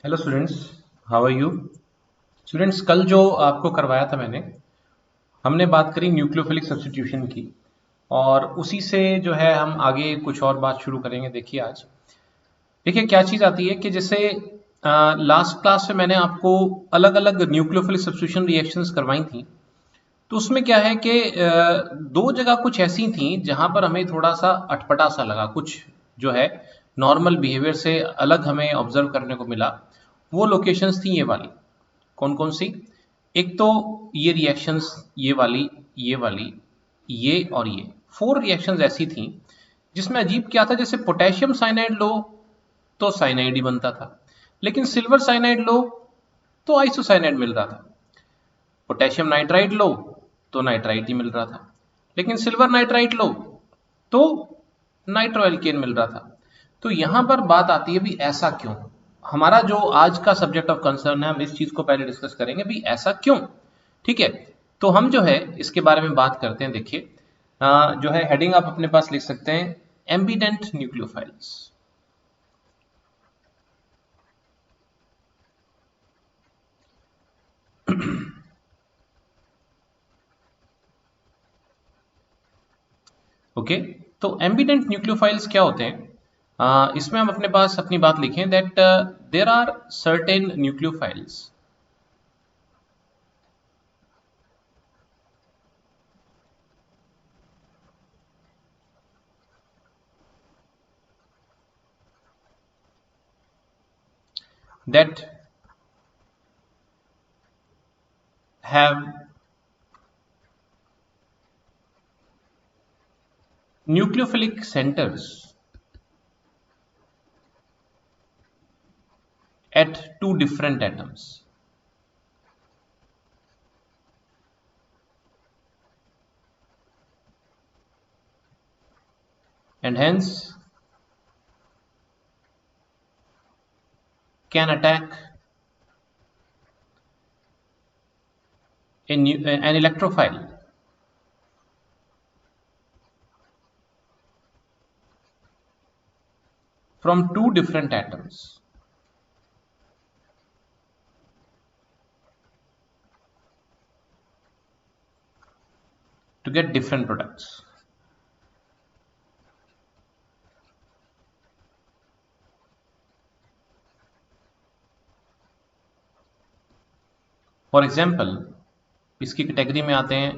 Hello students, how are you? Students, कल जो आपको करवाया था हमने बात करी न्यूक्लियोफिलिक सब्स्टिट्यूशन की। और उसी से जो है हम आगे कुछ और बात शुरू करेंगे। देखिए आज देखिए क्या चीज़ आती है कि जैसे लास्ट क्लास में मैंने आपको अलग अलग न्यूक्लियोफिलिक सब्स्टिट्यूशन रिएक्शंस करवाई थी। तो उसमें क्या है कि दो जगह कुछ ऐसी थी जहां पर हमें थोड़ा सा अटपटा सा लगा, कुछ जो है नॉर्मल बिहेवियर से अलग हमें ऑब्जर्व करने को मिला। वो लोकेशंस थी ये वाली। कौन कौन सी? एक तो ये रिएक्शंस, ये वाली, ये और ये 4 रिएक्शंस ऐसी थी जिसमें अजीब क्या था, जैसे पोटेशियम साइनाइड लो तो साइनाइड ही बनता था, लेकिन सिल्वर साइनाइड लो तो आइसोसाइनाइड मिल रहा था। पोटेशियम नाइट्राइड लो तो नाइट्राइड ही मिल रहा था, लेकिन सिल्वर नाइट्राइड लो तो नाइट्रो एल्केन मिल रहा था। तो यहां पर बात आती है भी ऐसा क्यों। हमारा जो आज का सब्जेक्ट ऑफ कंसर्न है, हम इस चीज को पहले डिस्कस करेंगे भी ऐसा क्यों। ठीक है, तो हम जो है इसके बारे में बात करते हैं। देखिए जो है हेडिंग आप अपने पास लिख सकते हैं, एम्बिडेंट न्यूक्लियोफाइल्स। ओके, तो एम्बिडेंट न्यूक्लियोफाइल्स क्या होते हैं? इसमें हम अपने पास अपनी बात लिखें that there are certain nucleophiles that have nucleophilic centers at two different atoms, and hence can attack an electrophile from two different atoms to get different products. For example इसकी कैटेगरी में आते हैं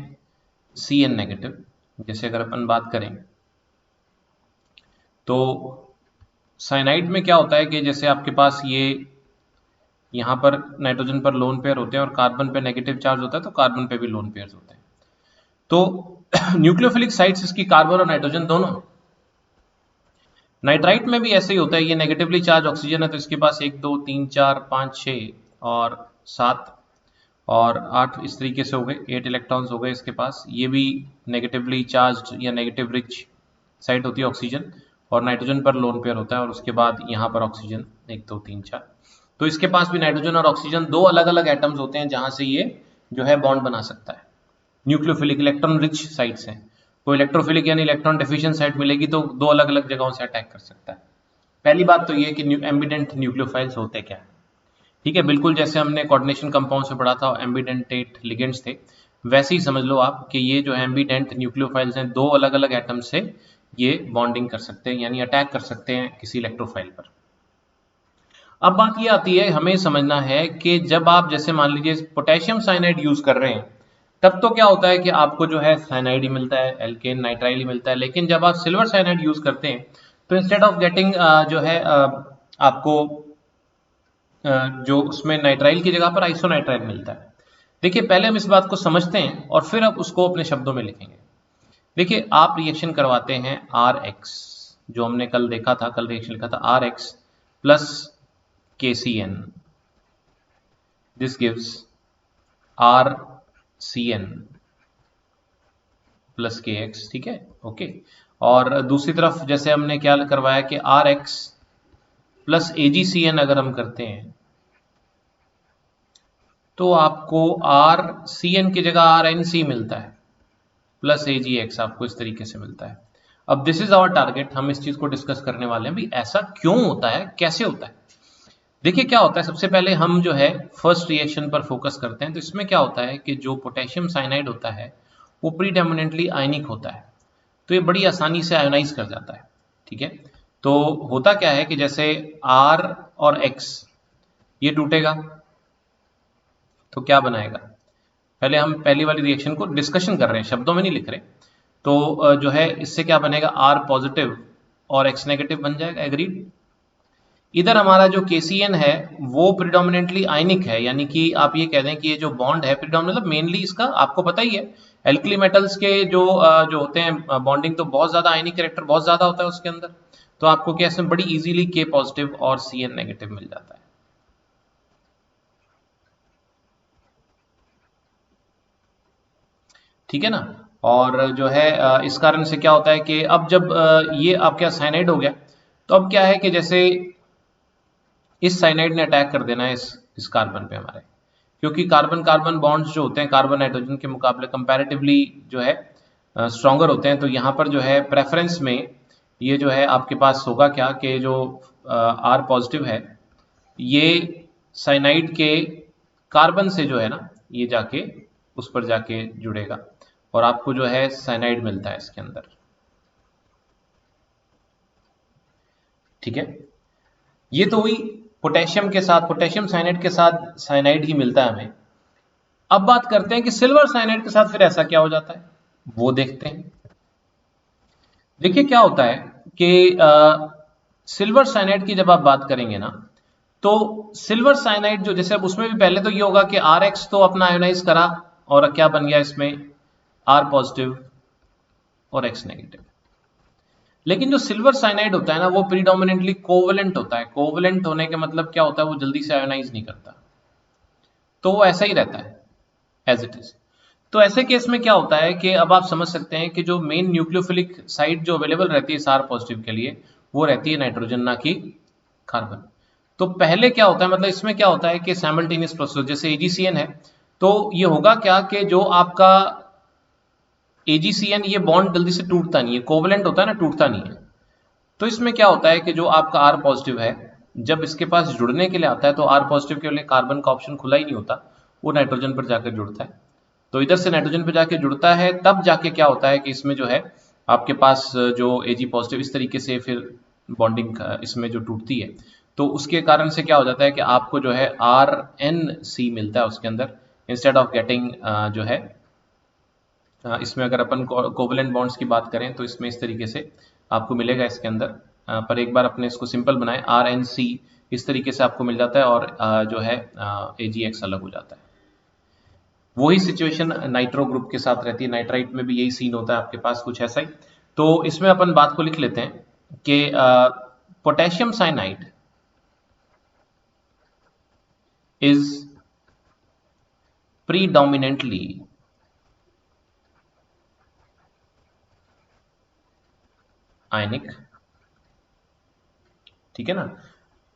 CN नेगेटिव। जैसे अगर अपन बात करें तो cyanide में क्या होता है कि जैसे आपके पास ये यहाँ पर नाइट्रोजन पर लोन पेयर होते हैं और कार्बन पे नेगेटिव चार्ज होता है, तो कार्बन पे भी लोन पेयर होते हैं। तो न्यूक्लियोफिलिक साइट्स इसकी कार्बन और नाइट्रोजन दोनों। नाइट्राइट में भी ऐसे ही होता है, ये नेगेटिवली चार्ज ऑक्सीजन है तो इसके पास 1 2 3 4 5 6 और 7 और 8 इस तरीके से हो गए, 8 इलेक्ट्रॉन्स हो गए इसके पास। ये भी नेगेटिवली चार्ज या नेगेटिव रिच साइट होती है ऑक्सीजन, और नाइट्रोजन पर लोन पेयर होता है और उसके बाद यहाँ पर ऑक्सीजन 1 2 3 4। तो इसके पास भी नाइट्रोजन और ऑक्सीजन दो अलग अलग एटम्स होते हैं जहां से ये जो है बॉन्ड बना सकता है। न्यूक्लियोफिलिक इलेक्ट्रॉन रिच साइट्स हैं। कोई इलेक्ट्रोफिलिक यानी इलेक्ट्रॉन डेफिशिएंट साइट मिलेगी तो दो अलग अलग जगहों से अटैक कर सकता है। पहली बात तो ये कि एम्बिडेंट न्यूक्लियोफाइल्स होते क्या है। ठीक है, बिल्कुल जैसे हमने कोऑर्डिनेशन कंपाउंड से पढ़ा था एम्बिडेंटेट लिगेंड्स थे, वैसे ही समझ लो आप कि ये जो एम्बिडेंट न्यूक्लियोफाइल्स हैं दो अलग अलग एटम से ये बॉन्डिंग कर सकते हैं यानी अटैक कर सकते हैं किसी इलेक्ट्रोफाइल पर। अब बात ये आती है, हमें समझना है कि जब आप जैसे मान लीजिए पोटेशियम साइनाइड यूज कर रहे हैं तब तो क्या होता है कि आपको जो है साइनाइड ही मिलता है, एल्केन नाइट्राइल ही मिलता है। लेकिन जब आप सिल्वर साइनाइड यूज करते हैं तो इंस्टेड ऑफ गेटिंग जो है आपको जो उसमें नाइट्राइल की जगह पर आइसोनाइट्राइल मिलता है। देखिए पहले हम इस बात को समझते हैं और फिर अब उसको अपने शब्दों में लिखेंगे। देखिए आप रिएक्शन करवाते हैं RX, जो हमने कल देखा था, कल रिएक्शन लिखा था RX plus KCN, this gives RCN plus KX। ठीक है, ओके। और दूसरी तरफ जैसे हमने क्या करवाया कि RX प्लस AgCN अगर हम करते हैं तो आपको RCN की जगह RNC मिलता है प्लस AgX आपको इस तरीके से मिलता है। अब दिस इज आवर टारगेट, हम इस चीज को डिस्कस करने वाले हैं भी ऐसा क्यों होता है, कैसे होता है। देखिए क्या होता है, सबसे पहले हम जो है फर्स्ट रिएक्शन पर फोकस करते हैं। तो इसमें क्या होता है कि जो पोटेशियम साइनाइड होता है वो प्रीडोमिनेंटली आयनिक होता है, तो ये बड़ी आसानी से आयोनाइज कर जाता है। ठीक है, तो होता क्या है कि जैसे R और X ये टूटेगा तो क्या बनाएगा, पहले हम पहली वाली रिएक्शन को डिस्कशन कर रहे हैं, शब्दों में नहीं लिख रहे। तो जो है इससे क्या बनेगा, R पॉजिटिव और X नेगेटिव बन जाएगा, एग्रीड। इधर हमारा जो KCN है वो प्रिडोमिनेंटली आयनिक है, यानी कि आप ये कह दें कि ये जो बॉन्ड है प्रिडोमिनेंट, मतलब मेनली इसका आपको पता ही है एल्कली मेटल्स के जो होते हैं बॉन्डिंग, तो बहुत ज्यादा आयनिक कैरेक्टर बहुत ज्यादा होता है उसके अंदर। तो आपको क्या इसमें बड़ी इजीली K पॉजिटिव और CN नेगेटिव मिल जाता है। ठीक है ना। और जो है इस कारण से क्या होता है कि अब जब ये आपका साइनाइड हो गया, तो अब क्या है कि जैसे इस साइनाइड ने अटैक कर देना है इस कार्बन पे हमारे, क्योंकि कार्बन कार्बन बॉन्ड्स जो होते हैं कार्बन नाइट्रोजन के मुकाबले कंपैरेटिवली जो है स्ट्रॉन्गर होते हैं। तो यहाँ पर जो है प्रेफरेंस में ये जो है आपके पास होगा क्या कि जो R पॉजिटिव है ये साइनाइड के कार्बन से जो है ना ये जाके उस पर जाके जुड़ेगा और आपको जो है साइनाइड मिलता है इसके अंदर। ठीक है, ये तो हुई पोटेशियम के साथ, पोटेशियम साइनाइड के साथ साइनाइड ही मिलता है हमें। अब बात करते हैं कि सिल्वर साइनाइड के साथ फिर ऐसा क्या हो जाता है, वो देखते हैं। देखिए क्या होता है कि सिल्वर साइनाइड की जब आप बात करेंगे ना, तो सिल्वर साइनाइड जो जैसे अब उसमें भी पहले तो ये होगा कि RX तो अपना आयोनाइज करा और क्या बन गया इसमें R पॉजिटिव और X नेगेटिव। लेकिन जो सिल्वर साइनाइड होता है ना वो प्रीडोमिनेंटली कोवलेंट होता है। कोवलेंट होने के मतलब क्या होता है, वो जल्दी से आयोनाइज नहीं करता, तो वो ऐसा ही रहता है एज इट इज। तो ऐसे केस में क्या होता है कि अब आप समझ सकते हैं कि जो मेन न्यूक्लियोफिलिक साइट जो अवेलेबल रहती है सार पॉजिटिव के लिए वो रहती है नाइट्रोजन, ना कि कार्बन। तो पहले क्या होता है, मतलब इसमें क्या होता है कि साइमल्टेनियस प्रोसेस, जैसे AgCN है तो ये होगा क्या कि जो आपका AgCN ये बॉन्ड जल्दी से टूटता नहीं है, कोवलेंट होता है ना, टूटता नहीं है। तो इसमें क्या होता है कि जो आपका R पॉजिटिव है जब इसके पास जुड़ने के लिए आता है तो R पॉजिटिव के लिए कार्बन का ऑप्शन खुला ही नहीं होता, वो नाइट्रोजन पर जाकर जुड़ता है। तो इधर से नाइट्रोजन पर जाके जुड़ता है, तब जाके क्या होता है कि इसमें जो है आपके पास जो Ag पॉजिटिव इस तरीके से फिर बॉन्डिंग इसमें जो टूटती है, तो उसके कारण से क्या हो जाता है कि आपको जो है RNC मिलता है उसके अंदर, इंस्टेड ऑफ गेटिंग जो है इसमें अगर अपन कोवलेंट बॉन्ड्स की बात करें तो इसमें इस तरीके से आपको मिलेगा इसके अंदर। पर एक बार अपने इसको सिंपल बनाएं, RNC इस तरीके से आपको मिल जाता है और जो है AgX अलग हो जाता है। वही सिचुएशन नाइट्रो ग्रुप के साथ रहती है, नाइट्राइट में भी यही सीन होता है आपके पास कुछ ऐसा ही। तो इसमें अपन बात को लिख लेते हैं कि potassium cyanide is predominantly ionic, ठीक है ना,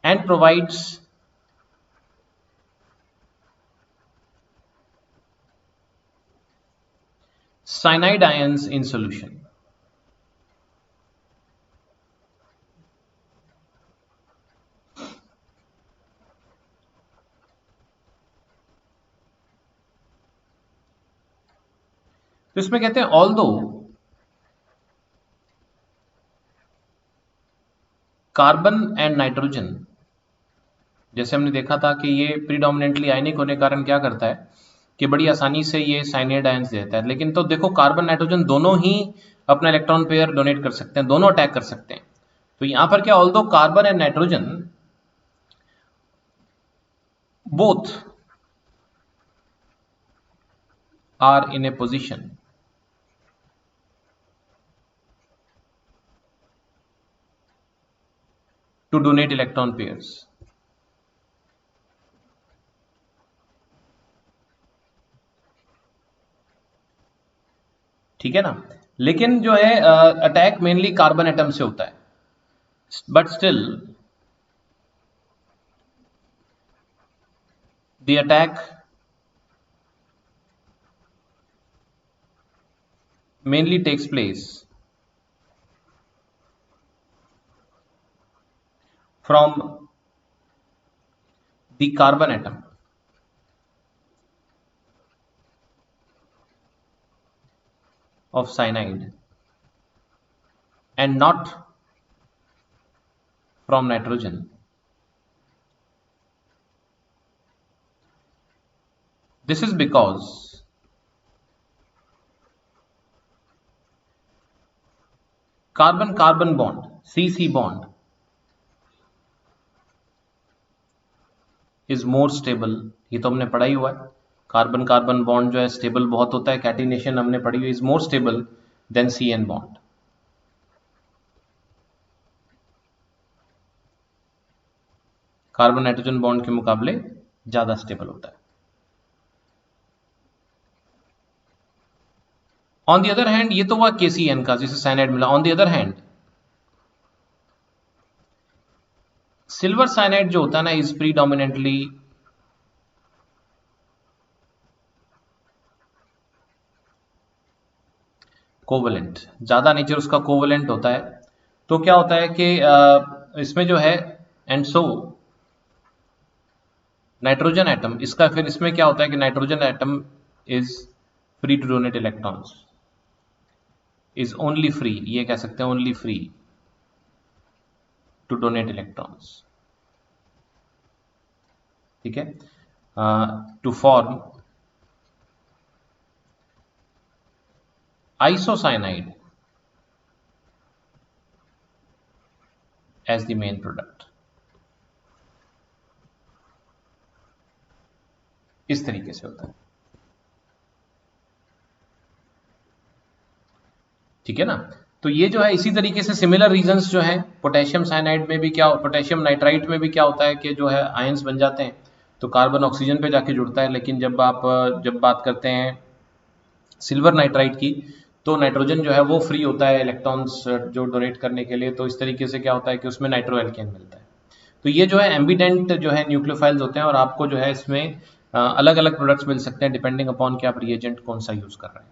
and provides cyanide ions in solution। तो इसमें कहते हैं ऑल्दो कार्बन एंड नाइट्रोजन, जैसे हमने देखा था कि ये प्रीडोमिनेंटली आयनिक होने के कारण क्या करता है कि बड़ी आसानी से ये साइनाइड आयंस देता है। लेकिन तो देखो कार्बन नाइट्रोजन दोनों ही अपना इलेक्ट्रॉन पेयर डोनेट कर सकते हैं, दोनों अटैक कर सकते हैं। तो यहां पर क्या, although carbon and nitrogen both are in a position to donate electron pairs. ठीक है ना, लेकिन जो है अटैक मेनली कार्बन एटम से होता है, but still the attack mainly takes place from the carbon atom of cyanide and not from nitrogen, this is because carbon carbon bond CC bond is more stable। ये तो हमने पढ़ा ही हुआ है, carbon carbon bond जो है stable बहुत होता है, कैटिनेशन हमने पढ़ी हुई, is more stable then CN bond. Carbon nitrogen bond के मुकाबले ज्यादा स्टेबल होता है। ऑन द अदर हैंड, ये तो हुआ KCN का जिसे साइनाइड मिला। On the other hand silver cyanide जो होता है ना इज प्रीडोमिनेंटली कोवलेंट, ज्यादा नेचर उसका कोवलेंट होता है। तो क्या होता है कि इसमें जो है एंड सो नाइट्रोजन एटम, इसका फिर इसमें क्या होता है कि nitrogen atom is free to donate electrons, is only free, ये कह सकते हैं only free to donate electrons. ठीक है, to form isocyanide as the main product। इस तरीके से होता है। ठीक है ना, तो ये जो है इसी तरीके से सिमिलर रीजंस जो है पोटेशियम साइनाइड में भी क्या, पोटेशियम नाइट्राइट में भी क्या होता है कि जो है आयंस बन जाते हैं तो कार्बन ऑक्सीजन पे जाके जुड़ता है। लेकिन जब बात करते हैं सिल्वर नाइट्राइट की तो नाइट्रोजन जो है वो फ्री होता है इलेक्ट्रॉन्स जो डोनेट करने के लिए। तो इस तरीके से क्या होता है कि उसमें नाइट्रो एल्केन मिलता है। तो ये जो है एम्बिडेंट जो है न्यूक्लियोफाइल्स होते हैं और आपको जो है इसमें अलग अलग प्रोडक्ट्स मिल सकते हैं डिपेंडिंग अपॉन कि आप रिएजेंट कौन सा यूज कर रहे हैं।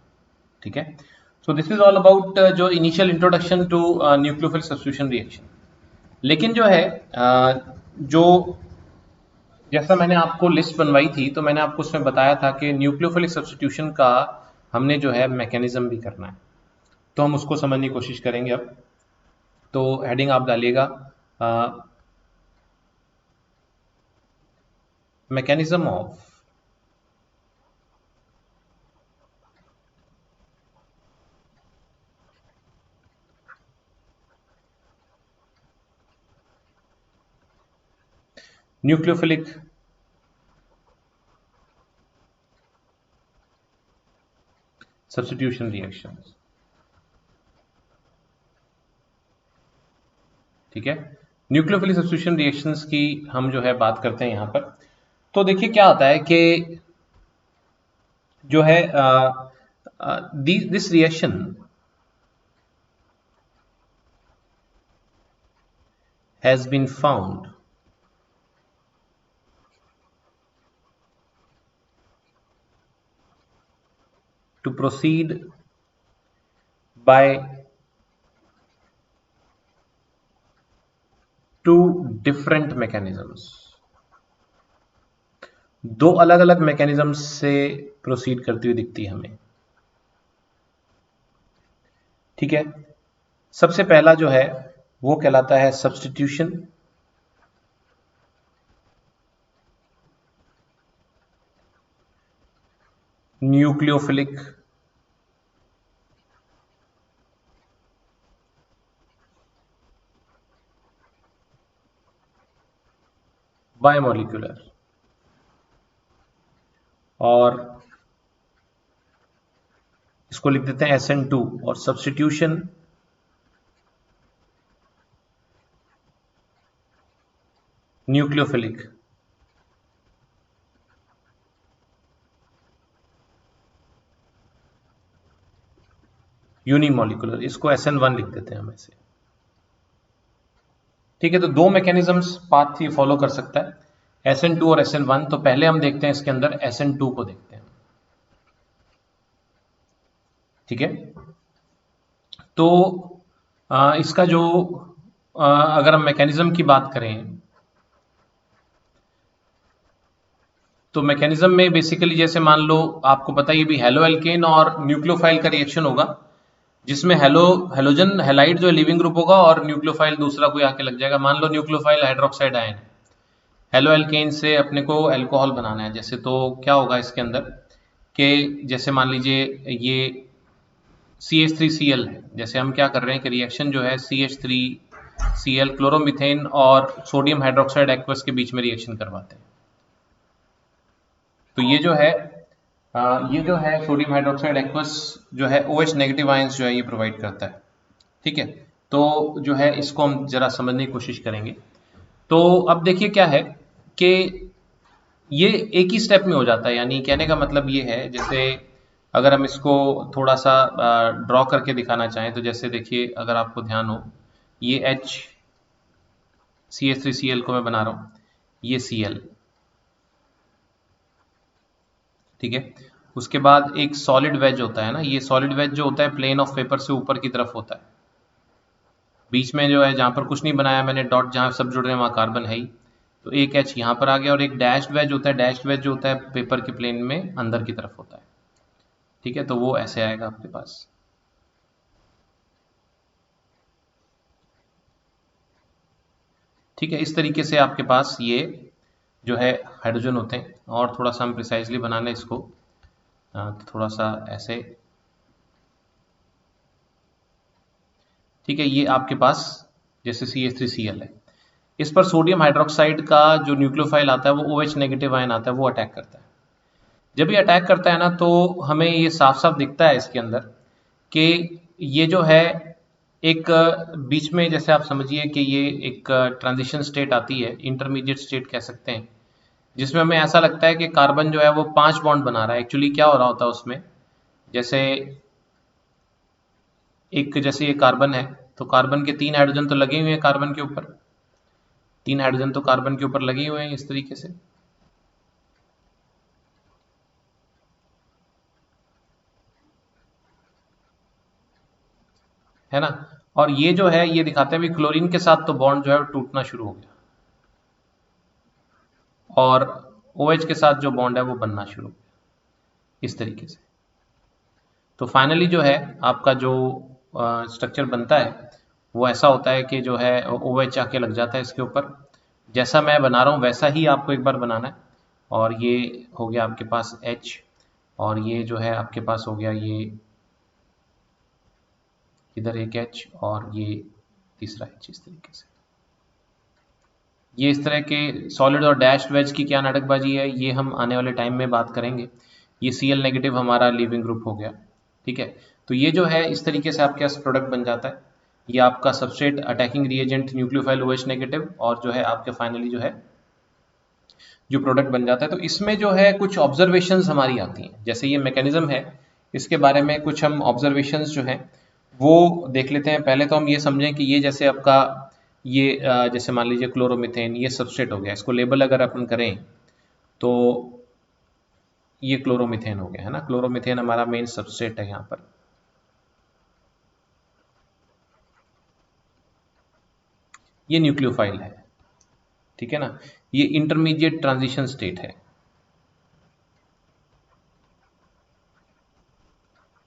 ठीक है, so this is all about जो initial introduction to nucleophilic substitution reaction. लेकिन जो है जो जैसा मैंने आपको लिस्ट बनवाई थी तो मैंने आपको उसमें बताया था कि न्यूक्लियोफिलिक सब्स्टिट्यूशन का हमने जो है मैकेनिज्म भी करना है, तो हम उसको समझने की कोशिश करेंगे अब। तो हेडिंग आप डालिएगा mechanism of nucleophilic substitution reactions. ठीक है, न्यूक्लियोफिलिक सब्स्टिट्यूशन रिएक्शंस की हम जो है बात करते हैं यहां पर। तो देखिए क्या होता है कि जो है this reaction has been found to proceed by two different mechanisms। दो अलग अलग मैकेनिज्म से प्रोसीड करती हुई दिखती है हमें। ठीक है, सबसे पहला जो है वो कहलाता है सब्स्टिट्यूशन, न्यूक्लियोफिलिक बायोमोलिकुलर, और इसको लिख देते हैं SN2। और सब्स्टिट्यूशन न्यूक्लियोफिलिक यूनिमोलिकुलर, इसको SN1 लिख देते हैं हम ऐसे। ठीक है, तो दो मैकेनिज्म्स पाथ ये फॉलो कर सकता है, SN2 और SN1। तो पहले हम देखते हैं इसके अंदर SN2 को देखते हैं। ठीक है, तो इसका जो अगर हम मैकेनिज्म की बात करें तो मैकेनिज्म में बेसिकली जैसे मान लो आपको पता है ये भी हेलो एल्केन और न्यूक्लियोफाइल का रिएक्शन होगा, जिसमें हेलोजन हेलाइड जो लिविंग ग्रुप होगा और न्यूक्लियोफाइल दूसरा कोई आके लग जाएगा। मान लो न्यूक्लियोफाइल हाइड्रोक्साइड आयन है, हेलो एल्केन से अपने को अल्कोहल बनाना है जैसे, तो क्या होगा इसके अंदर कि जैसे मान लीजिए ये CH3Cl है, जैसे हम क्या कर रहे हैं कि रिएक्शन जो है CH3Cl क्लोरोमीथेन और सोडियम हाइड्रोक्साइड एक्वस के बीच में रिएक्शन करवाते हैं। तो ये जो है सोडियम हाइड्रोक्साइड एक्वस जो है OH नेगेटिव आयंस जो है ये प्रोवाइड करता है। ठीक है, तो जो है इसको हम जरा समझने की कोशिश करेंगे। तो अब देखिए क्या है कि ये एक ही स्टेप में हो जाता है, यानी कहने का मतलब ये है, जैसे अगर हम इसको थोड़ा सा ड्रॉ करके दिखाना चाहें तो जैसे देखिए अगर आपको ध्यान हो, ये CH3Cl को मैं बना रहा हूँ, ये Cl, ठीक है। उसके बाद एक सॉलिड वेज होता है ना, ये सॉलिड वेज जो होता है प्लेन ऑफ पेपर से ऊपर की तरफ होता है, बीच में जो है जहाँ पर कुछ नहीं बनाया मैंने डॉट, जहाँ सब जुड़ रहे हैं वहाँ कार्बन है ही, तो एक H यहाँ पर आ गया, और एक डैश्ड वेज होता है, डैश्ड वेज जो होता है पेपर के प्लेन में अंदर की तरफ होता है। ठीक है, तो वो ऐसे आएगा आपके पास। ठीक है, इस तरीके से आपके पास ये जो है हाइड्रोजन होते हैं, और थोड़ा सा हम प्रिसाइजली बनाना इसको, तो थोड़ा सा ऐसे। ठीक है, ये आपके पास जैसे CH3Cl है, इस पर सोडियम हाइड्रोक्साइड का जो न्यूक्लियोफाइल आता है वो OH नेगेटिव आयन आता है, वो अटैक करता है। जब ये अटैक करता है ना तो हमें ये साफ साफ दिखता है इसके अंदर कि ये जो है एक बीच में, जैसे आप समझिए कि ये एक ट्रांजिशन स्टेट आती है, इंटरमीडिएट स्टेट कह सकते हैं, जिसमें हमें ऐसा लगता है कि कार्बन जो है वो 5 बॉन्ड बना रहा है। एक्चुअली क्या हो रहा होता है उसमें, जैसे एक, जैसे ये कार्बन है तो कार्बन के 3 हाइड्रोजन तो लगे हुए हैं कार्बन के ऊपर, 3 हाइड्रोजन तो कार्बन के ऊपर लगे हुए हैं इस तरीके से, है ना। और ये जो है ये दिखाते हैं भी क्लोरीन के साथ तो बॉन्ड जो है वो टूटना शुरू हो गया, और OH के साथ जो बॉन्ड है वो बनना शुरू हो गया इस तरीके से। तो फाइनली जो है आपका जो स्ट्रक्चर बनता है वो ऐसा होता है कि जो है OH आके लग जाता है इसके ऊपर, जैसा मैं बना रहा हूँ वैसा ही आपको एक बार बनाना है। और ये हो गया आपके पास H, और ये जो है आपके पास हो गया ये इधर एक H, और ये तीसरा H, इस तरीके से। ये इस तरह के सॉलिड और डैश वेज की क्या नाटकबाजी है ये हम आने वाले टाइम में बात करेंगे। ये Cl नेगेटिव हमारा लीविंग ग्रुप हो गया। ठीक है, तो ये जो है इस तरीके से आपके पास प्रोडक्ट बन जाता है। ये आपका substrate attacking reagent nucleophile OH negative, और जो है आपके फाइनली जो है जो प्रोडक्ट बन जाता है। तो इसमें जो है कुछ ऑब्जर्वेशंस हमारी आती हैं, जैसे ये मैकेनिज्म है, इसके बारे में कुछ हम ऑब्जर्वेशंस जो हैं वो देख लेते हैं। पहले तो हम ये समझें कि ये जैसे आपका ये जैसे मान लीजिए क्लोरोमीथेन, ये सबस्ट्रेट हो गया, इसको लेबल अगर अपन करें तो ये क्लोरोमीथेन हो गया, है ना। क्लोरोमीथेन हमारा मेन सबस्ट्रेट है यहाँ पर। ये न्यूक्लियोफाइल है, ठीक है ना। ये इंटरमीडिएट ट्रांजिशन स्टेट है।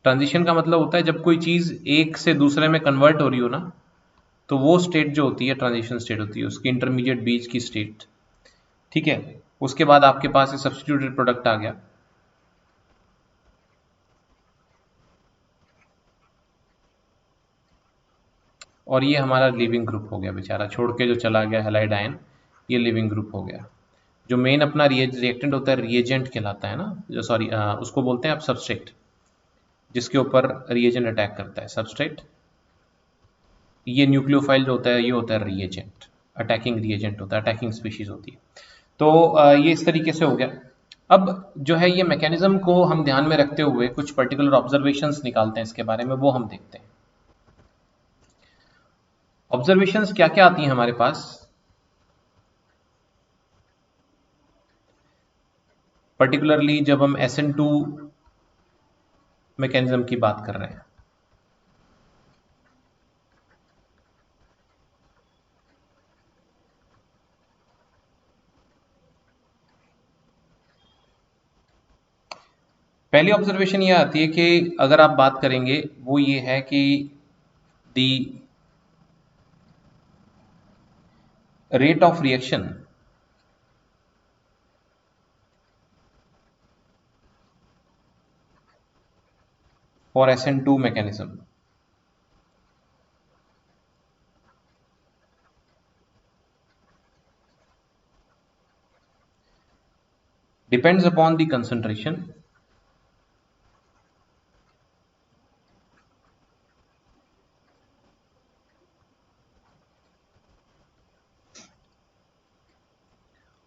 ट्रांजिशन का मतलब होता है जब कोई चीज एक से दूसरे में कन्वर्ट हो रही हो ना, तो वो स्टेट जो होती है ट्रांजिशन स्टेट होती है, उसकी इंटरमीडिएट बीच की स्टेट। ठीक है, उसके बाद आपके पास सब्स्टिट्यूटेड प्रोडक्ट आ गया, और ये हमारा लिविंग ग्रुप हो गया, बेचारा छोड़ के जो चला गया हैलाइड आयन, ये लिविंग ग्रुप हो गया। जो मेन अपना रिएक्टेंट होता है रिएजेंट कहलाता है ना, जो सॉरी उसको बोलते हैं आप सबस्ट्रेट, जिसके ऊपर रिएजेंट अटैक करता है सबस्ट्रेट। ये न्यूक्लियोफाइल जो होता है ये होता है रिएजेंट, अटैकिंग रिएजेंट होता है, अटैकिंग स्पीशीज होती है। तो ये इस तरीके से हो गया। अब जो है ये मैकेनिज्म को हम ध्यान में रखते हुए कुछ पर्टिकुलर ऑब्जर्वेशंस निकालते हैं इसके बारे में, वो हम देखते हैं। ऑब्जर्वेशंस क्या क्या आती हैं हमारे पास, पर्टिकुलरली जब हम SN2 मैकेनिज्म की बात कर रहे हैं। पहली ऑब्जर्वेशन ये आती है कि अगर आप बात करेंगे वो ये है कि the rate of reaction for SN2 mechanism depends upon the concentration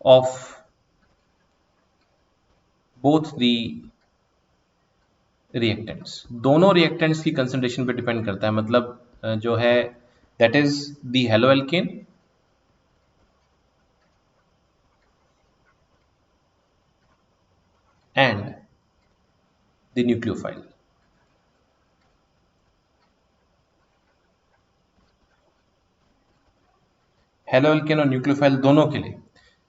of both the reactants, दोनों रिएक्टेंट्स की कंसंट्रेशन पे डिपेंड करता है। मतलब जो है that is the halo alkane and the nucleophile. Halo alkane और न्यूक्लियोफाइल दोनों के लिए,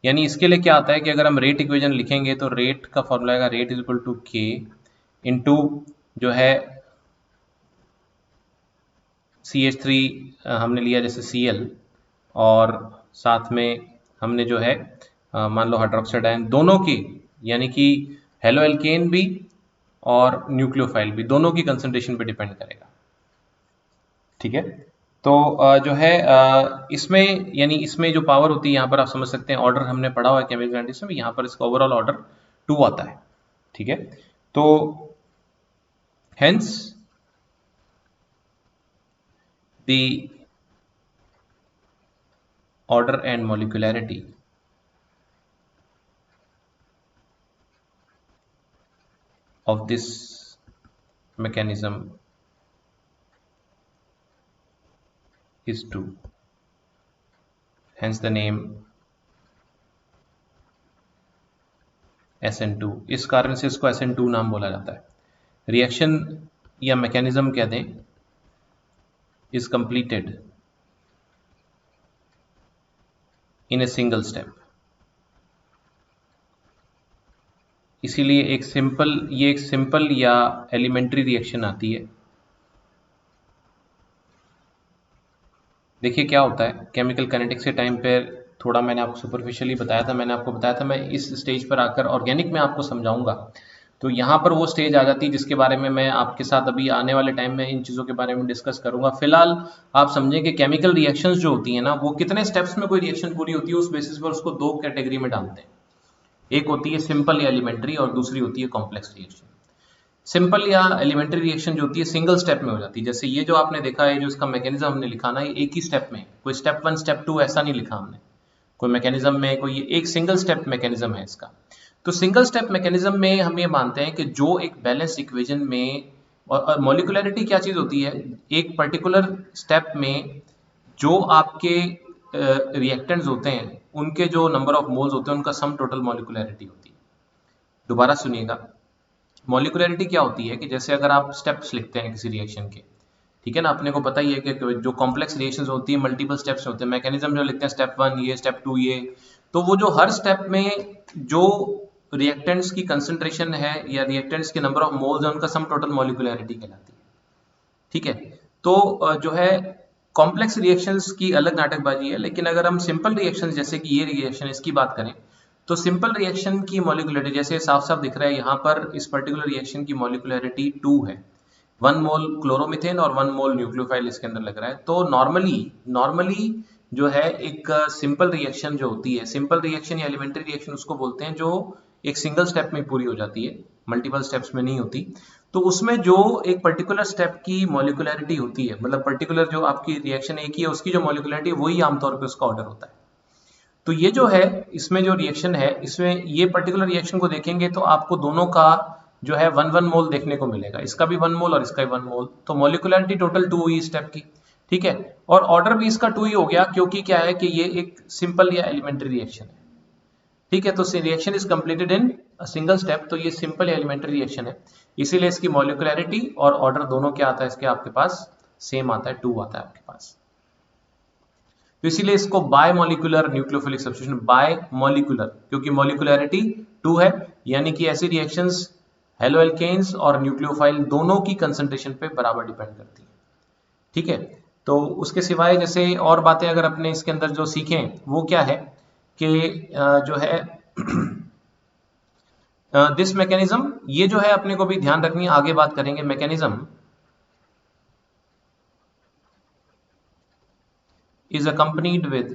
यानी इसके लिए क्या आता है कि अगर हम रेट इक्वेशन लिखेंगे तो रेट का फॉर्मूला आएगा रेट इज इक्वल टू के इंटू जो है CH3 हमने लिया जैसे Cl, और साथ में हमने जो है मान लो हाइड्रोक्साइड आयन, दोनों की यानी कि हेलो एल्केन भी और न्यूक्लियोफाइल भी दोनों की कंसंट्रेशन पे डिपेंड करेगा। ठीक है, तो जो है इसमें यानी इसमें जो पावर होती है यहाँ पर आप समझ सकते हैं, ऑर्डर हमने पढ़ा हुआ है केमिकल काइनेटिक्स में, यहाँ पर इसका ओवरऑल ऑर्डर 2 आता है। ठीक है, तो hence the order and molecularity of this mechanism is 2, hence the name SN2। इस कारण से इसको SN2 नाम बोला जाता है। रिएक्शन या मैकेनिज्म कह दें is completed in a single step, इसीलिए ये एक सिंपल या एलिमेंट्री रिएक्शन आती है। देखिए क्या होता है केमिकल काइनेटिक्स के टाइम पे, थोड़ा मैंने आपको सुपरफिशियली बताया था, मैंने आपको बताया था मैं इस स्टेज पर आकर ऑर्गेनिक में आपको समझाऊंगा, तो यहाँ पर वो स्टेज आ जाती है जिसके बारे में मैं आपके साथ अभी आने वाले टाइम में इन चीज़ों के बारे में डिस्कस करूंगा। फिलहाल आप समझें कि केमिकल रिएक्शंस जो होती हैं ना, वो कितने स्टेप्स में कोई रिएक्शन पूरी होती है उस बेसिस पर उसको 2 कैटेगरी में डालते हैं, एक होती है सिंपल या एलिमेंट्री और दूसरी होती है कॉम्प्लेक्स रिएक्शन। सिंपल या एलिमेंट्री रिएक्शन जो होती है सिंगल स्टेप में हो जाती है, जैसे ये जो आपने देखा है, जो इसका मैकेनिज्म हमने लिखा ना, ये एक ही स्टेप में, कोई स्टेप 1 स्टेप 2 ऐसा नहीं लिखा हमने, कोई मैकेनिज्म में कोई एक सिंगल स्टेप मैकेनिज्म है इसका। तो सिंगल स्टेप मैकेनिज्म में हम ये मानते हैं कि जो एक बैलेंस इक्वेशन में, और मॉलिक्यूलरिटी क्या चीज होती है, एक पर्टिकुलर स्टेप में जो आपके रिएक्टेंट्स होते हैं उनके जो नंबर ऑफ मोल्स होते हैं उनका सम टोटल मॉलिक्यूलरिटी होती है। दोबारा सुनिएगा, मॉलिक्यूलरिटी क्या होती है कि जैसे अगर आप स्टेप्स लिखते हैं किसी रिएक्शन के, ठीक है ना, अपने को पता ही है कि जो कॉम्प्लेक्स रिएक्शंस होती है मल्टीपल स्टेप्स होते हैं, मैकेनिज्म जो लिखते हैं स्टेप 1 ये, स्टेप 2 ये, तो वो जो हर स्टेप में जो रिएक्टेंट्स की कंसंट्रेशन है या रिएक्टेंट्स के नंबर ऑफ मोल्स है उनका सम टोटल मॉलिक्यूलरिटी कहलाती है। ठीक है, तो जो है कॉम्प्लेक्स रिएक्शंस की अलग नाटकबाजी है, लेकिन अगर हम सिंपल रिएक्शंस जैसे कि ये रिएक्शन इसकी बात करें तो सिंपल रिएक्शन की मॉलिक्यूलरिटी जैसे साफ साफ दिख रहा है यहाँ पर, इस पर्टिकुलर रिएक्शन की मॉलिक्यूलरिटी 2 है, 1 मोल क्लोरोमीथेन और 1 मोल न्यूक्लियोफाइल इसके अंदर लग रहा है। तो नॉर्मली जो है एक सिंपल रिएक्शन जो होती है, सिंपल रिएक्शन या एलिमेंट्री रिएक्शन उसको बोलते हैं जो एक सिंगल स्टेप में पूरी हो जाती है, मल्टीपल स्टेप्स में नहीं होती। तो उसमें जो एक पर्टिकुलर स्टेप की मॉलिक्यूलरिटी होती है, मतलब पर्टिकुलर जो आपकी रिएक्शन एक ही है उसकी जो मॉलिक्यूलरिटी है वही आमतौर पर उसका ऑर्डर होता है। तो ये जो है इसमें जो रिएक्शन है, इसमें ये पर्टिकुलर रिएक्शन को देखेंगे तो आपको दोनों का जो है 1 मोल देखने को मिलेगा, इसका भी 1 मोल और इसका भी 1 मोल, तो मॉलिक्यूलरिटी टोटल 2 हुई स्टेप की। ठीक है, और ऑर्डर भी इसका 2 ही हो गया क्योंकि क्या है कि ये एक सिंपल या एलिमेंट्री रिएक्शन है। ठीक है, तो reaction is completed in single step, तो ये सिंपल या एलिमेंट्री रिएक्शन है, इसीलिए इसकी मॉलिक्यूलरिटी और ऑर्डर दोनों क्या आता है इसके आपके पास सेम आता है, 2 आता है आपके पास। तो इसीलिए इसको bye molecular nucleophilic substitution, bye molecular, क्योंकि मॉलिक्यूलरिटी 2 है, यानी कि ऐसी रिएक्शंस हेलो एल्केन्स और न्यूक्लियोफाइल दोनों की कंसंट्रेशन पे बराबर डिपेंड करती है। ठीक है, तो उसके सिवाय जैसे और बातें अगर अपने इसके अंदर जो सीखें वो क्या है कि जो है दिस मैकेनिज्म, ये जो है अपने को भी ध्यान रखनी है, आगे बात करेंगे। Mechanism is accompanied with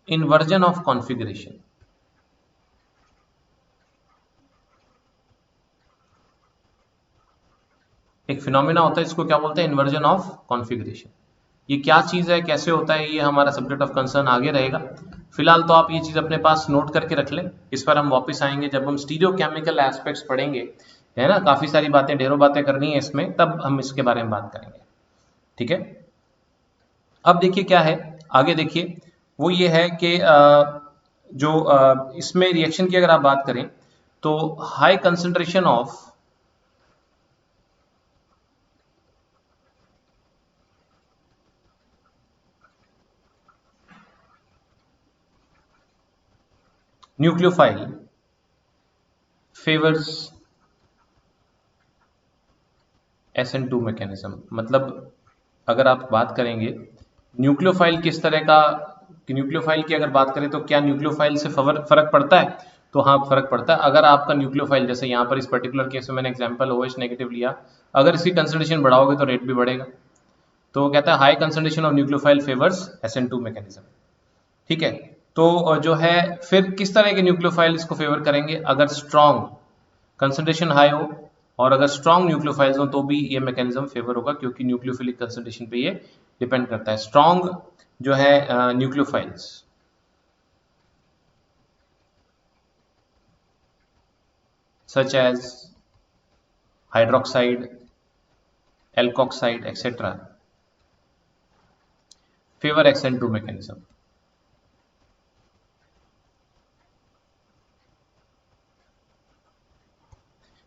inversion of configuration। एक फिनोमिना होता है इसको क्या बोलते हैं, इन्वर्जन ऑफ कॉन्फ़िगरेशन। ये क्या चीज़ है, कैसे होता है, ये हमारा सब्जेक्ट ऑफ कंसर्न आगे रहेगा। फिलहाल तो आप ये चीज़ अपने पास नोट करके रख लें, इस पर हम वापस आएंगे जब हम स्टीरियोकेमिकल एस्पेक्ट्स पढ़ेंगे, है ना। काफ़ी सारी बातें, ढेरों बातें करनी है इसमें, तब हम इसके बारे में बात करेंगे। ठीक है, अब देखिए क्या है आगे, देखिए वो ये है कि जो इसमें रिएक्शन की अगर आप बात करें तो high concentration of nucleophile favours SN2 mechanism. मतलब अगर आप बात करेंगे न्यूक्लियोफाइल किस तरह का, न्यूक्लियोफाइल की अगर बात करें तो क्या न्यूक्लियोफाइल से फर्क पड़ता है, तो हाँ फर्क पड़ता है। अगर आपका न्यूक्लियोफाइल, जैसे यहाँ पर इस पर्टिकुलर केस में मैंने एग्जांपल OH नेगेटिव लिया, अगर इसकी कंसंट्रेशन बढ़ाओगे तो रेट भी बढ़ेगा। तो वो कहता है high concentration of nucleophile favours SN2 mechanism. ठीक है, तो जो है फिर किस तरह के न्यूक्लियोफाइल इसको फेवर करेंगे, अगर स्ट्रॉन्ग कंसंट्रेशन हाई हो और अगर स्ट्रॉन्ग न्यूक्लियोफाइल्स हो तो भी ये मैकेनिज्म फेवर होगा, क्योंकि न्यूक्लियोफिलिक कंसंट्रेशन पे ये डिपेंड करता है। स्ट्रॉन्ग जो है nucleophiles such as hydroxide, alkoxide etcetera favour SN2 मैकेनिज्म।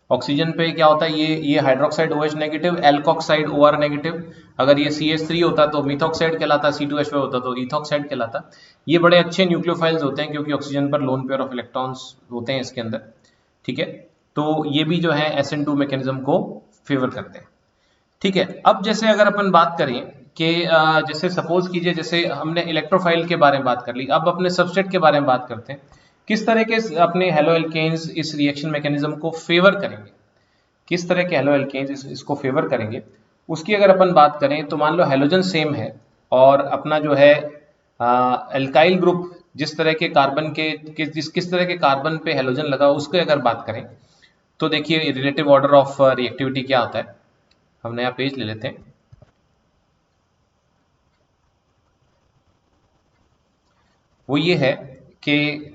ऑक्सीजन पे क्या होता है, ये hydroxide OH negative, alkoxide OR negative. अगर ये CH3 होता तो मिथॉक्साइड कहलाता, C2H5 होता तो इथॉक्साइड कहलाता। ये बड़े अच्छे न्यूक्लियोफाइल्स होते हैं क्योंकि ऑक्सीजन पर लोन पेयर ऑफ इलेक्ट्रॉन्स होते हैं इसके अंदर। ठीक है, तो ये भी जो है SN2 मैकेनिज्म को फेवर करते हैं। ठीक है, अब जैसे अगर अपन बात करें कि जैसे सपोज कीजिए, जैसे हमने इलेक्ट्रोफाइल के बारे में बात कर ली, अब अपने सबस्ट्रेट के बारे में बात करते हैं। किस तरह के अपने हेलो एल्केन्स इस रिएक्शन मैकेनिज्म को फेवर करेंगे, किस तरह के हेलो एल्केन्स इसको फेवर करेंगे, उसकी अगर अपन बात करें तो मान लो हेलोजन सेम है और अपना जो है एल्काइल ग्रुप जिस तरह के कार्बन के किस तरह के कार्बन पे हेलोजन लगा उसके अगर बात करें तो देखिए रिलेटिव ऑर्डर ऑफ रिएक्टिविटी क्या होता है। हम नया पेज ले लेते हैं। वो ये है कि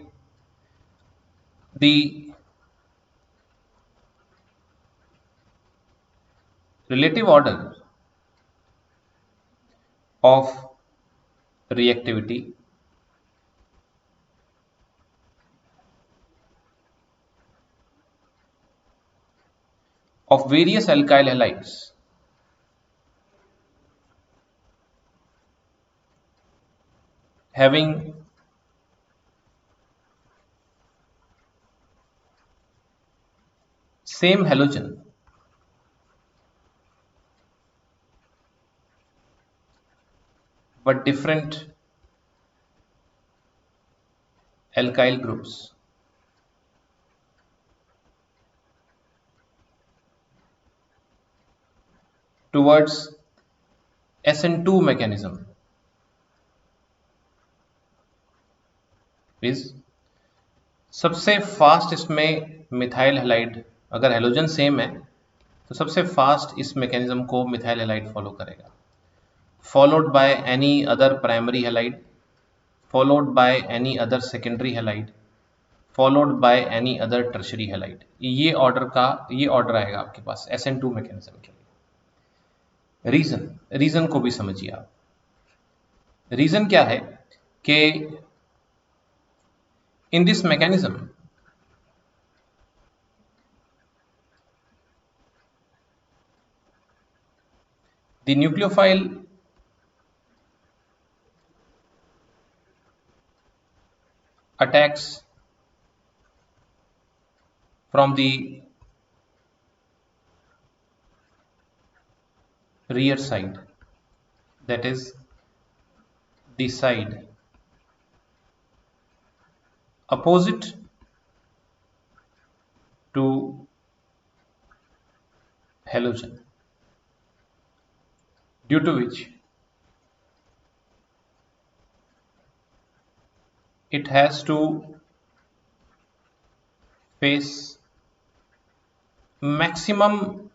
the relative order of reactivity of various alkyl halides having same halogen but different alkyl groups towards SN2 mechanism is सबसे फास्ट इसमें मिथाइल हैलाइड, अगर हेलोजन सेम है तो सबसे फास्ट इस मैकेनिज्म को मिथाइल हैलाइड फॉलो करेगा, followed by any other primary halide, followed by any other secondary halide, followed by any other tertiary halide। ये ऑर्डर आएगा आपके पास SN2 मैकेनिज्म के लिए। रीजन को भी समझिए आप। रीजन क्या है कि in this mechanism the nucleophile attacks from the rear side, that is the side opposite to halogen, due to which it has to face maximum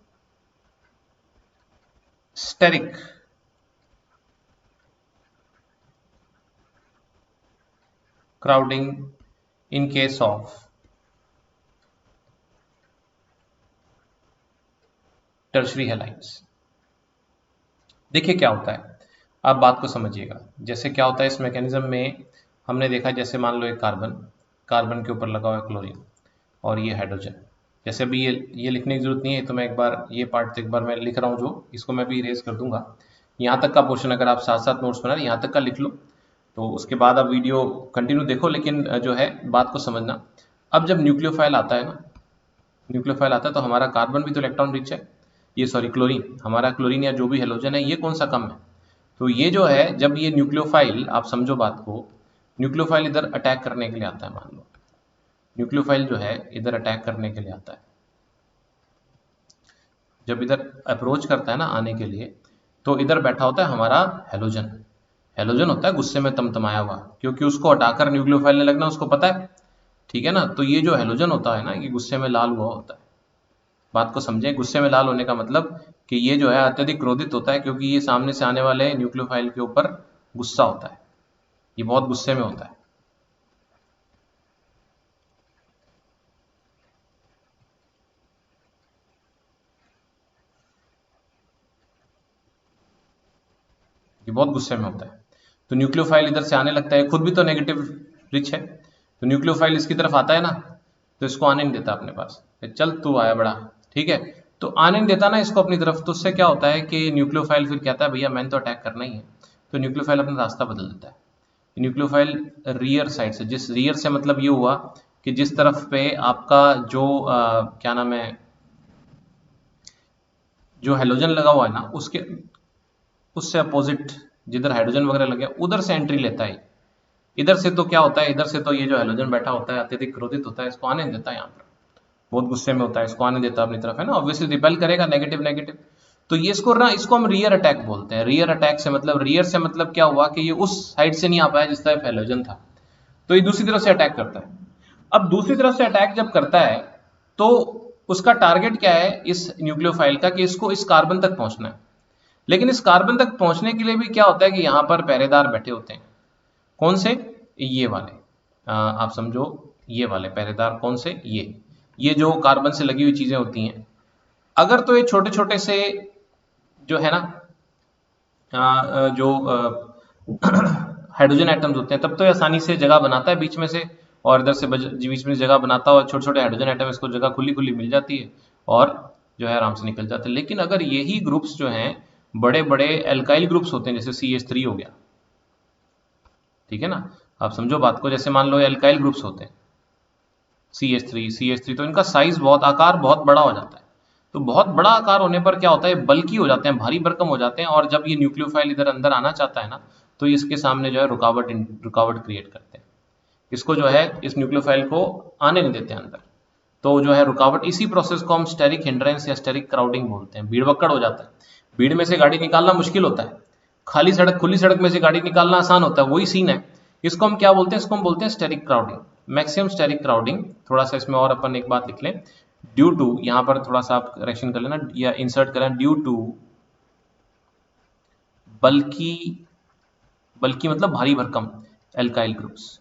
steric crowding in case of tertiary halides. देखिए क्या होता है, आप बात को समझिएगा। जैसे क्या होता है इस मैकेनिज्म में, हमने देखा जैसे मान लो एक कार्बन के ऊपर लगा हुआ है क्लोरीन और ये हाइड्रोजन। जैसे अभी ये लिखने की जरूरत नहीं है, तो मैं एक बार ये पार्ट एक बार मैं लिख रहा हूँ, जो इसको मैं भी इरेज कर दूंगा। यहाँ तक का पोर्शन अगर आप साथ साथ नोट्स बना रहे यहाँ तक का लिख लो, तो उसके बाद आप वीडियो कंटिन्यू देखो, लेकिन जो है बात को समझना। अब जब न्यूक्लियोफाइल आता है ना, न्यूक्लियोफाइल आता है तो हमारा कार्बन भी तो इलेक्ट्रॉन रिच है, ये सॉरी क्लोरीन, हमारा क्लोरीन या जो भी हेलोजन है ये कौन सा कम है। तो ये जो है जब ये न्यूक्लियोफाइल, आप समझो बात को, न्यूक्लियोफाइल इधर अटैक करने के लिए आता है, मान लो न्यूक्लियोफाइल जो है इधर अटैक करने के लिए आता है, जब इधर अप्रोच करता है ना आने के लिए, तो इधर बैठा होता है हमारा हेलोजन। हेलोजन होता है गुस्से में तमतमाया हुआ, क्योंकि उसको हटाकर न्यूक्लियोफाइल ने लगना, उसको पता है, ठीक है ना। तो ये जो हेलोजन होता है ना, ये गुस्से में लाल हुआ होता है। बात को समझें, गुस्से में लाल होने का मतलब कि ये जो है अत्यधिक क्रोधित होता है, क्योंकि ये सामने से आने वाले न्यूक्लियोफाइल के ऊपर गुस्सा होता है, ये बहुत गुस्से में होता है। ये बहुत गुस्से में होता है, तो न्यूक्लियोफाइल इधर से आने लगता है, खुद भी तो नेगेटिव रिच है, तो न्यूक्लियोफाइल इसकी तरफ आता है ना, तो इसको आने नहीं देता अपने पास, चल तू आया बड़ा, ठीक है, तो आने नहीं देता ना इसको अपनी तरफ। तो उससे क्या होता है कि न्यूक्लियोफाइल फिर कहता है भैया मैंने तो अटैक करना ही है, तो न्यूक्लियोफाइल अपना रास्ता बदल देता है। न्यूक्लियोफाइल रियर साइड से, जिस रियर से मतलब ये हुआ कि जिस तरफ पे आपका जो क्या नाम है, जो हेलोजन लगा हुआ है ना, उससे अपोजिट जिधर हाइड्रोजन वगैरह लगे उधर से एंट्री लेता है। इधर से तो क्या होता है, इधर से तो ये जो हेलोजन बैठा होता है अत्यधिक क्रोधित होता है, इसको आने देता है, यहाँ पर बहुत गुस्से में होता है, इसको आने देता है अपनी तरफ, है ना, ऑब्वियसली रिपेल करेगा नेगेटिव नेगेटिव। तो ये इसको हम रियर अटैक बोलते हैं। रियर अटैक से मतलब, रियर से मतलब क्या हुआ कि ये उस साइड से नहीं आ पाया जिस तरफ हेलोजन था, तो ये दूसरी तरफ से अटैक करता है। अब दूसरी तरफ से अटैक जब करता है तो उसका टारगेट क्या है इस न्यूक्लियोफाइल का, कि इसको इस कार्बन तक पहुंचना है। लेकिन इस कार्बन तक पहुंचने के लिए भी क्या होता है कि यहाँ पर पहरेदार बैठे होते हैं। कौन से? ये वाले, आप समझो ये वाले पहरेदार। कौन से? ये जो कार्बन से लगी हुई चीजें होती हैं। अगर तो ये छोटे छोटे से जो है ना जो हाइड्रोजन एटम्स होते हैं, तब तो ये आसानी से जगह बनाता है बीच में से, और इधर से बीच में जगह बनाता है और छोटे छोटे हाइड्रोजन एटम इसको जगह खुली खुली मिल जाती है और जो है आराम से निकल जाते हैं। लेकिन अगर यही ग्रुप्स जो हैं बड़े बड़े एल्काइल ग्रुप्स होते हैं, जैसे CH3 हो गया, ठीक है ना, आप समझो बात को, जैसे मान लो एल्काइल ग्रुप्स होते हैं CH3, तो इनका साइज बहुत, आकार बहुत बड़ा हो जाता है। तो बहुत बड़ा आकार होने पर क्या होता है, बल्की हो जाते हैं, भारी भरकम हो जाते हैं, और जब ये न्यूक्लियोफाइल इधर अंदर आना चाहता है ना, तो इसके सामने जो है रुकावट क्रिएट करते हैं, इसको जो है इस न्यूक्लियोफाइल को आने नहीं देते अंदर। तो जो है रुकावट, इसी प्रोसेस को हम स्टेरिक हिंड्रेंस या स्टेरिक क्राउडिंग बोलते हैं। भीड़वक्कड़ हो जाता है, भीड़ में से गाड़ी निकालना मुश्किल होता है, खाली सड़क खुली सड़क में से गाड़ी निकालना आसान होता है, वही सीन है। इसको हम क्या बोलते हैं, इसको हम बोलते हैं steric crowding, maximum steric crowding. थोड़ा सा इसमें और अपन एक बात लिख लें, ड्यू टू, यहां पर थोड़ा सा आप करेक्शन कर लेना या इंसर्ट करें, ड्यू टू बल्कि मतलब भारी भरकम एल्काइल ग्रुप्स,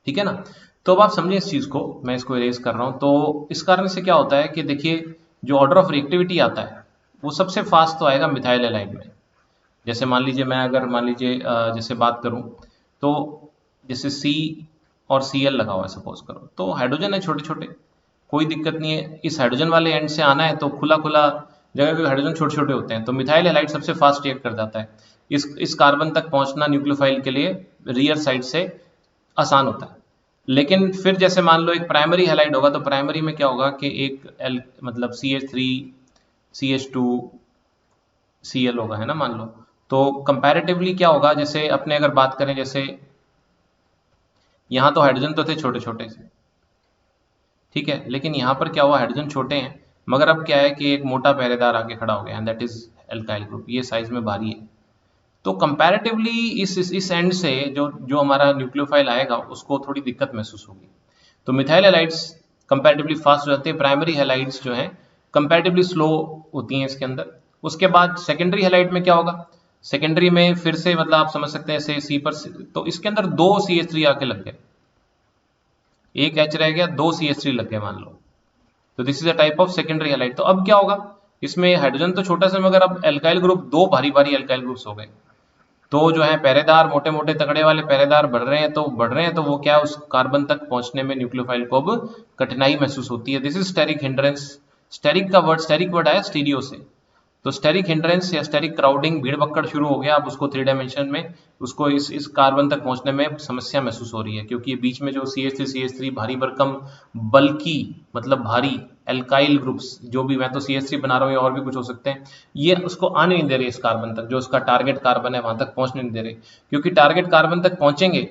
ठीक है ना। तो अब आप समझिए इस चीज को, मैं इसको इरेज कर रहा हूं। तो इस कारण से क्या होता है कि देखिए जो ऑर्डर ऑफ रिएक्टिविटी आता है वो सबसे फास्ट तो आएगा मिथाइल हैलाइड में। जैसे मान लीजिए मैं अगर मान लीजिए जैसे बात करूं, तो जैसे C और Cl लगा हुआ है सपोज करो, तो हाइड्रोजन है छोटे छोटे, कोई दिक्कत नहीं है, इस हाइड्रोजन वाले एंड से आना है तो खुला खुला जगह पे हाइड्रोजन छोटे छोटे होते हैं, तो मिथाइल हैलाइड सबसे फास्ट रिएक्ट कर जाता है। इस कार्बन तक पहुंचना न्यूक्लियोफाइल के लिए रियर साइड से आसान होता है। लेकिन फिर जैसे मान लो एक प्राइमरी हैलाइड होगा, तो प्राइमरी में क्या होगा कि एक मतलब CH3 CH2 Cl होगा, है ना, मान लो। तो कंपैरेटिवली क्या होगा, जैसे अपने अगर बात करें, जैसे यहाँ तो हाइड्रोजन तो थे छोटे छोटे से, ठीक है, लेकिन यहाँ पर क्या हुआ, हाइड्रोजन छोटे हैं, मगर अब क्या है कि एक मोटा पहरेदार आके खड़ा हो गया, and that is alkyl group, ये साइज में भारी है। तो कंपैरेटिवली इस एंड से जो जो हमारा न्यूक्लियोफाइल आएगा उसको थोड़ी दिक्कत महसूस होगी। तो मिथाइल हैलाइड्स कंपैरेटिवली फास्ट हो जाते हैं, प्राइमरी हैलाइड्स जो हैं कंपैरेटिवली स्लो होती हैं इसके अंदर। उसके बाद सेकेंडरी हैलाइड में क्या होगा, सेकेंडरी में फिर से मतलब आप समझ सकते हैं ऐसे सी पर, तो इसके अंदर 2 CH3 आके लग गए, एक H रह गया, 2 CH3 लग गए मान लो। तो this is a type of secondary halide. तो अब क्या होगा, इसमें हाइड्रोजन तो छोटा सा, मगर अब एल्काइल ग्रुप 2 भारी भारी एल्काइल ग्रुप्स हो गए। तो जो है पहरेदार, मोटे मोटे तगड़े वाले पहरेदार बढ़ रहे हैं, तो वो क्या, उस कार्बन तक पहुंचने में न्यूक्लियोफाइल को अब कठिनाई महसूस होती है। This is steric hindrance. Steric word आया स्टीरियो से, तो स्टेरिक हिंड्रेंस या स्टेरिक क्राउडिंग, भीड़ भक्कड़ शुरू हो गया। अब उसको 3 डायमेंशन में उसको इस कार्बन तक पहुंचने में समस्या महसूस हो रही है, क्योंकि बीच में जो CH3 भारी भरकम बल्कि मतलब भारी एल्काइल ग्रुप्स, जो भी, मैं तो CH3 बना रहा हूँ, और भी कुछ हो सकते हैं, ये उसको आने नहीं दे रहे इस कार्बन तक, जो उसका टारगेट कार्बन है वहां तक पहुंचने नहीं दे रहे। क्योंकि टारगेट कार्बन तक पहुंचेंगे,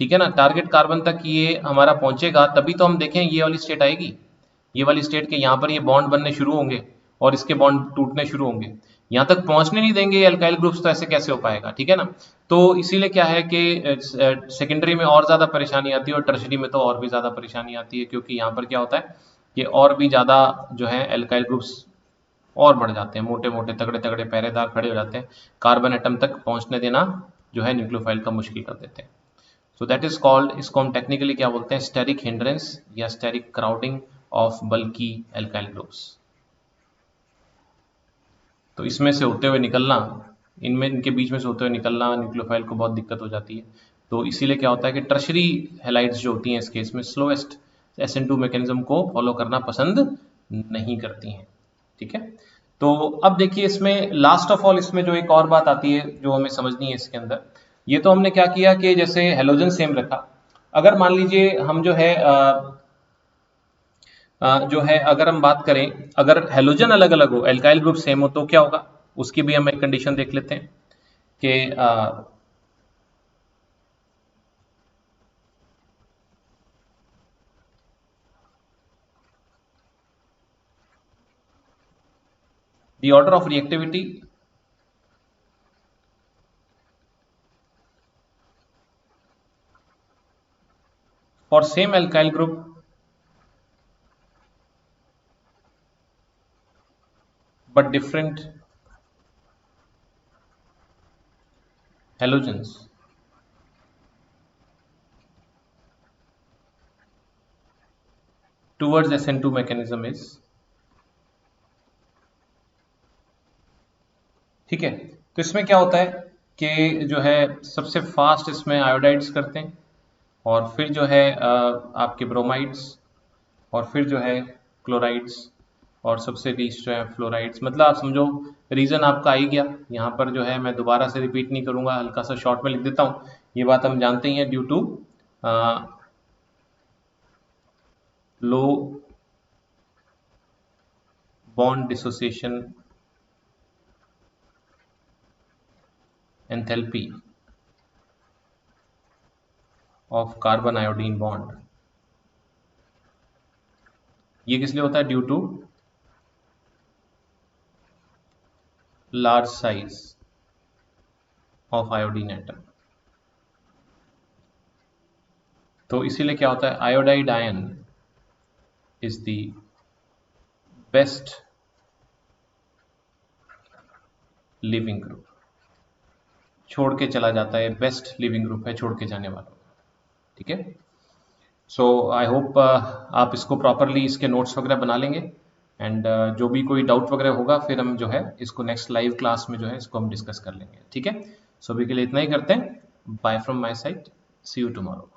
ठीक है ना, टारगेट कार्बन तक ये हमारा पहुंचेगा, तभी तो हम देखें ये वाली स्टेट आएगी, ये वाली स्टेट के यहाँ पर ये बॉन्ड बनने शुरू होंगे और इसके बॉन्ड टूटने शुरू होंगे। यहाँ तक पहुंचने नहीं देंगे अल्काइल ग्रुप्स, तो ऐसे कैसे हो पाएगा, ठीक है ना। तो इसीलिए क्या है कि सेकेंडरी में और ज्यादा परेशानी आती है, और टर्शरी में तो और भी ज्यादा परेशानी आती है, क्योंकि यहाँ पर क्या होता है कि और भी ज्यादा जो है अल्काइल ग्रुप्स और बढ़ जाते हैं, मोटे मोटे तगड़े तगड़े पहरेदार खड़े हो जाते हैं, कार्बन एटम तक पहुंचने देना जो है न्यूक्लियोफाइल का मुश्किल कर देते हैं। सो दैट इज कॉल्ड, इसको हम टेक्निकली क्या बोलते हैं, स्टेरिक हिंड्रेंस या steric crowding of bulky alkyl groups. तो इसमें से होते हुए निकलना, इनके बीच में से होते हुए निकलना न्यूक्लियोफाइल को बहुत दिक्कत हो जाती है। तो इसीलिए क्या होता है कि टर्शरी हैलाइड्स जो होती हैं इस केस में स्लोएस्ट SN2 मैकेनिज्म को फॉलो करना पसंद नहीं करती हैं, ठीक है। तो अब देखिए इसमें लास्ट ऑफ ऑल, इसमें जो एक और बात आती है जो हमें समझनी है इसके अंदर, ये तो हमने क्या किया कि जैसे हेलोजन सेम रखा, अगर मान लीजिए हम जो है अगर हम बात करें, अगर हेलोजन अलग अलग हो, एल्काइल ग्रुप सेम हो, तो क्या होगा, उसकी भी हम एक कंडीशन देख लेते हैं कि the order of reactivity for same alkyl group but different halogens towards SN2 mechanism is, ठीक है। तो इसमें क्या होता है कि जो है सबसे फास्ट इसमें आयोडाइड्स करते हैं, और फिर जो है आपके ब्रोमाइड्स, और फिर जो है क्लोराइड्स, और सबसे लीस्ट जो है फ्लोराइड्स। मतलब आप समझो रीजन आपका आ ही गया। यहाँ पर जो है मैं दोबारा से रिपीट नहीं करूंगा, हल्का सा शॉर्ट में लिख देता हूँ। ये बात हम जानते ही हैं, due to low bond dissociation enthalpy of carbon iodine bond, ये किस लिए होता है, due to large size of iodine atom. तो इसीलिए क्या होता है, iodide ion is the best leaving group, छोड़ के चला जाता है, बेस्ट लिविंग ग्रुप है छोड़ के जाने वाला, ठीक है। सो आई होप आप इसको प्रॉपरली इसके नोट्स वगैरह बना लेंगे, एंड जो भी कोई डाउट वगैरह होगा फिर हम जो है इसको नेक्स्ट लाइव क्लास में जो है इसको हम डिस्कस कर लेंगे, ठीक है। सो अभी के लिए इतना ही करते हैं, bye from my side, see you tomorrow.